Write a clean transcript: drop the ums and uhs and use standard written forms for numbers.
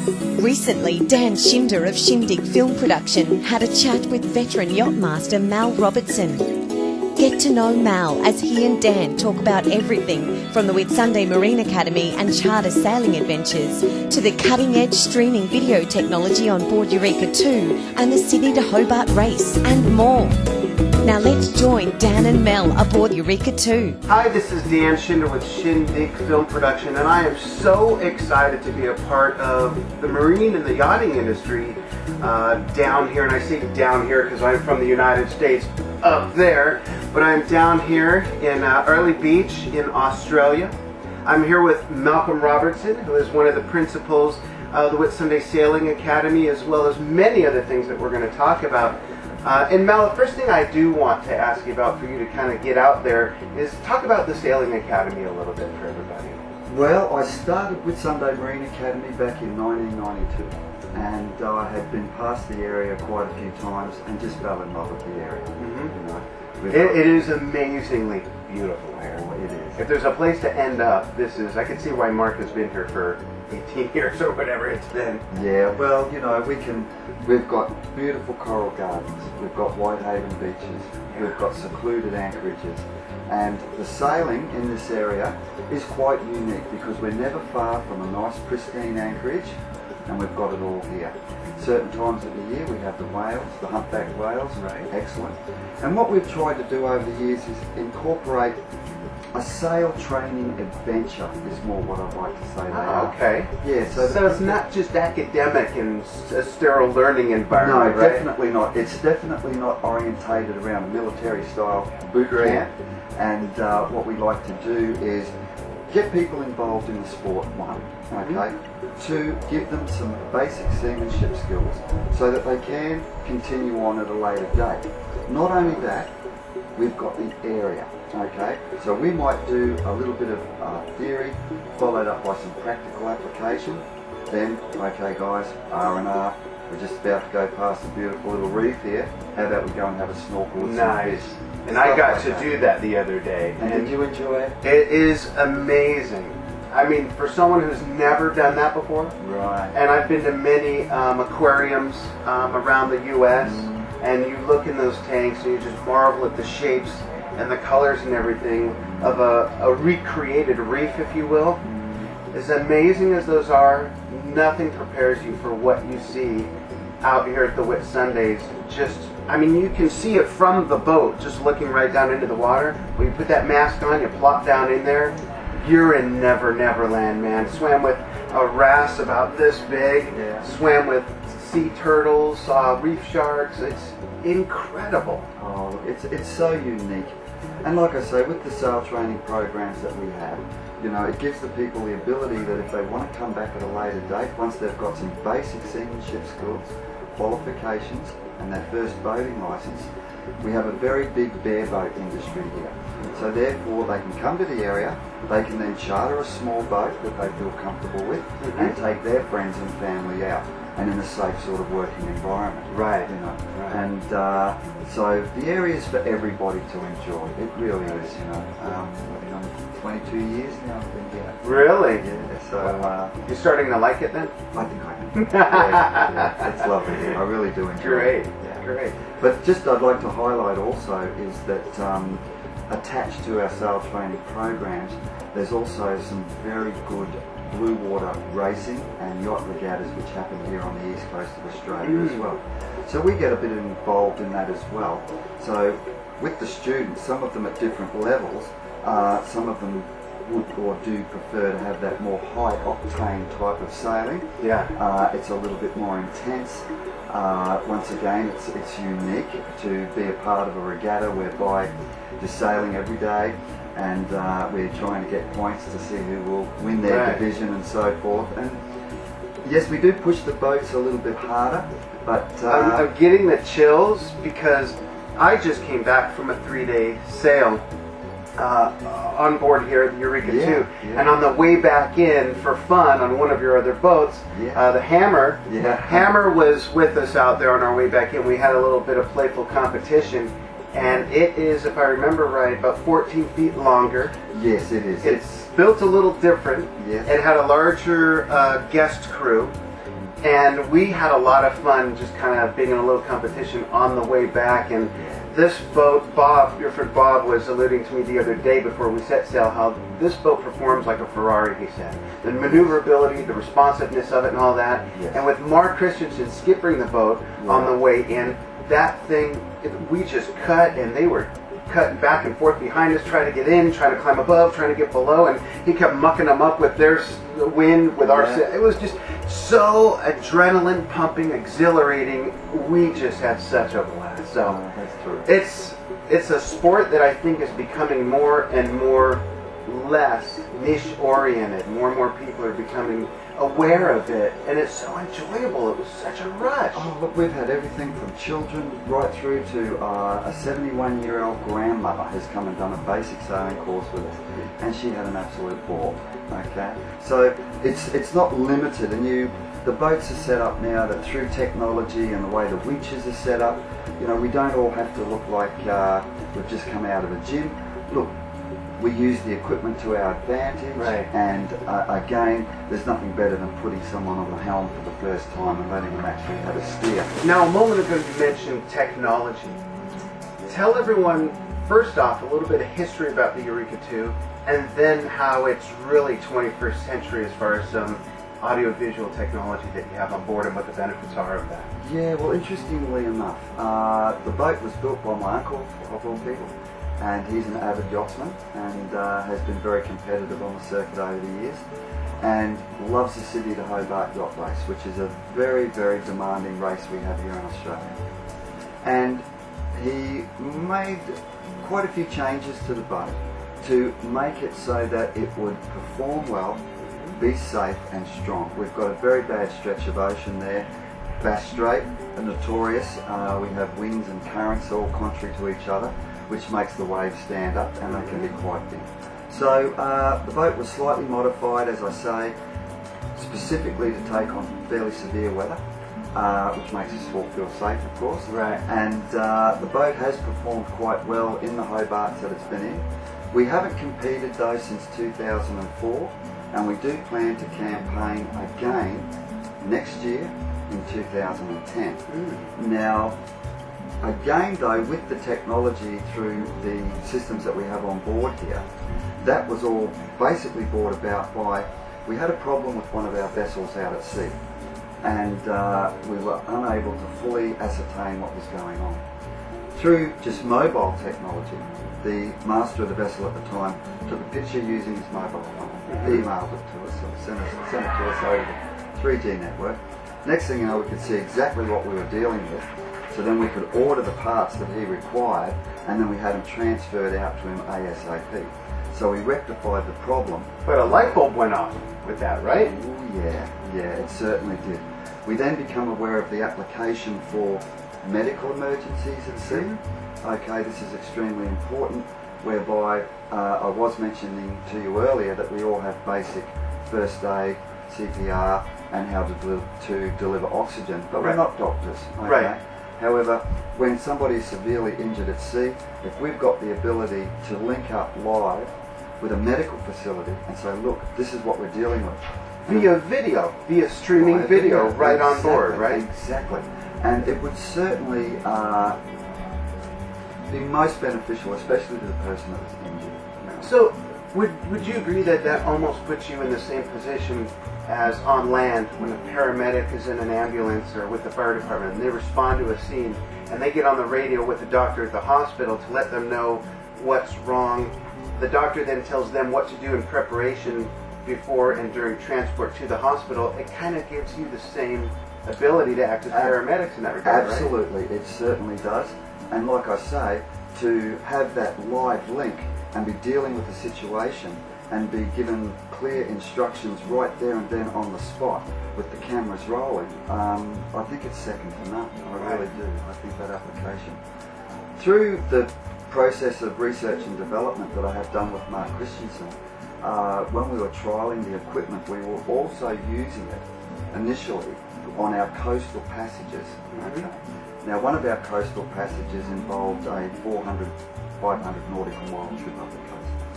Recently, Dan Schinder of Shin-Dig Film Production had a chat with veteran yachtmaster Mal Robertson. Get to know Mal as he and Dan talk about everything from the Whitsunday Marine Academy and charter sailing adventures to the cutting-edge streaming video technology on board Eureka 2 and the Sydney to Hobart race and more. Now let's join Dan and Mel aboard Eureka 2. Hi, this is Dan Schinder with Shin-Dig Film Production, and I am so excited to be a part of the marine and the yachting industry down here. And I say down here because I'm from the United States, up there, but I'm down here in Early Beach in Australia. I'm here with Malcolm Robertson, who is one of the principals of the Whitsunday Sailing Academy, as well as many other things that we're going to talk about. And Mal, the first thing I do want to ask you about, for you to kind of get out there, is talk about the Sailing Academy a little bit for everybody. Well, I started with Whitsunday Marine Academy back in 1992, and I had been past the area quite a few times and just fell in love with the area. You know, it is amazingly beautiful here. Oh, it is. If there's a place to end up, this is. I can see why Mark has been here for 18 years or whatever it's been. Yeah, well, you know, we've got beautiful coral gardens, we've got Whitehaven beaches, we've got secluded anchorages, and the sailing in this area is quite unique because we're never far from a nice pristine anchorage, and we've got it all here. Certain times of the year we have the whales, the humpback whales, right. Excellent. And what we've tried to do over the years is incorporate a sail training adventure is more what I'd like to say they are. Okay. Yeah, so it's not just academic and a sterile learning environment, no, right? definitely not. It's definitely not orientated around a military style boot camp. And what we like to do is get people involved in the sport, one, okay? Two, give them some basic seamanship skills so that they can continue on at a later date. Not only that, we've got the area, okay? So we might do a little bit of theory, followed up by some practical application. Then, okay guys, R&R, we're just about to go past a beautiful little reef here. How about we go and have a snorkel with some fish? And I got to do that the other day. And did you enjoy it? It is amazing. I mean, for someone who's never done that before, right? And I've been to many aquariums around the U.S., and you look in those tanks and you just marvel at the shapes and the colors and everything of a recreated reef, if you will. As amazing as those are, nothing prepares you for what you see out here at the Whitsundays. Just, I mean, you can see it from the boat, just looking right down into the water. When you put that mask on, you plop down in there, you're in Never Never Land, man. Swam with a wrasse about this big, swam with sea turtles, saw reef sharks. It's incredible. Oh, it's so unique. And like I say, with the sail training programs that we have, you know, it gives the people the ability that if they want to come back at a later date, once they've got some basic seamanship skills, qualifications, and their first boating license, we have a very big bareboat industry here. So therefore they can come to the area, they can then charter a small boat that they feel comfortable with and take their friends and family out, and in a safe sort of working environment. Right. You know. Right. And so the area is for everybody to enjoy. It really is, you know. I've been on 22 years now I've been here. Really? Yeah, so you're starting to like it then? I think I am. Yeah, it's lovely. I really do enjoy Great. it. Yeah. Great. But just I'd like to highlight also is that attached to our sail training programs, there's also some very good blue water racing and yacht regattas which happen here on the east coast of Australia as well. So we get a bit involved in that as well. So with the students, some of them at different levels, some of them would or do prefer to have that more high octane type of sailing. Yeah. It's a little bit more intense. Once again, it's unique to be a part of a regatta whereby you're sailing every day, and we're trying to get points to see who will win their division and so forth. And yes, we do push the boats a little bit harder, but I'm getting the chills because I just came back from a 3-day sail on board here at the Eureka 2, and on the way back in for fun on one of your other boats, the Hammer. Hammer was with us out there on our way back in. We had a little bit of playful competition, and it is, if I remember right, about 14 feet longer. Yes, it is. It's built a little different. Yes. It had a larger guest crew, And we had a lot of fun just kind of being in a little competition on the way back. And this boat, Bob, your friend Bob, was alluding to me the other day before we set sail how this boat performs like a Ferrari, he said. The maneuverability, the responsiveness of it and all that. Yes. And with Mark Christensen skippering the boat on the way in, that thing, we just cut, and they were cutting back and forth behind us, trying to get in, trying to climb above, trying to get below, and he kept mucking them up with their wind, with our... It was just so adrenaline pumping, exhilarating. We just had such a blast. So that's true. It's a sport that I think is becoming more and more less niche oriented. More and more people are becoming aware of it, and it's so enjoyable. It was such a rush. Oh, look, we've had everything from children right through to a 71-year-old grandmother has come and done a basic sailing course with us, and she had an absolute ball. Okay, so it's not limited, and the boats are set up now that through technology and the way the winches are set up, you know, we don't all have to look like we've just come out of a gym. Look, we use the equipment to our advantage, and again, there's nothing better than putting someone on the helm for the first time and letting them actually have a steer. Now, a moment ago you mentioned technology. Tell everyone, first off, a little bit of history about the Eureka 2, and then how it's really 21st century as far as some audio-visual technology that you have on board and what the benefits are of that. Yeah, well, interestingly enough, the boat was built by my uncle, of all people. And he's an avid yachtsman and has been very competitive on the circuit over the years, and loves the Sydney to Hobart yacht race, which is a very, very demanding race we have here in Australia. And he made quite a few changes to the boat to make it so that it would perform well, be safe and strong. We've got a very bad stretch of ocean there. Bass Strait are notorious. We have winds and currents all contrary to each other, which makes the waves stand up, and they can be quite big. So the boat was slightly modified, as I say, specifically to take on fairly severe weather, which makes us all feel safe, of course. Right. And the boat has performed quite well in the Hobarts that it's been in. We haven't competed though since 2004, and we do plan to campaign again next year in 2010. Now, again though, with the technology through the systems that we have on board here, that was all basically brought about by, we had a problem with one of our vessels out at sea, and we were unable to fully ascertain what was going on. Through just mobile technology, the master of the vessel at the time took a picture using his mobile phone, emailed it to us, and sent it to us over the 3G network. Next thing you know, we could see exactly what we were dealing with, so then we could order the parts that he required, and then we had them transferred out to him ASAP. So we rectified the problem. But a light bulb went off with that, right? Oh yeah, it certainly did. We then become aware of the application for medical emergencies at sea. Okay, this is extremely important, whereby I was mentioning to you earlier that we all have basic first aid, CPR, and how to deliver oxygen, but we're not doctors. Okay? Right. However, when somebody is severely injured at sea, if we've got the ability to link up live with a medical facility and say, look, this is what we're dealing with. Via video, via streaming video right on board, right? Exactly. And it would certainly be most beneficial, especially to the person that was injured. So, would you agree that that almost puts you in the same position as on land when a paramedic is in an ambulance or with the fire department and they respond to a scene and they get on the radio with the doctor at the hospital to let them know what's wrong? The doctor then tells them what to do in preparation before and during transport to the hospital. It kind of gives you the same ability to act as paramedics in that regard, absolutely, right? It certainly does. And like I say, to have that live link and be dealing with the situation and be given clear instructions right there and then on the spot with the cameras rolling, I think it's second to none. I really do. I think that application. Through the process of research and development that I have done with Mark Christensen, when we were trialling the equipment, we were also using it initially on our coastal passages. Okay. Now, one of our coastal passages involved a 400, 500 nautical mile trip up the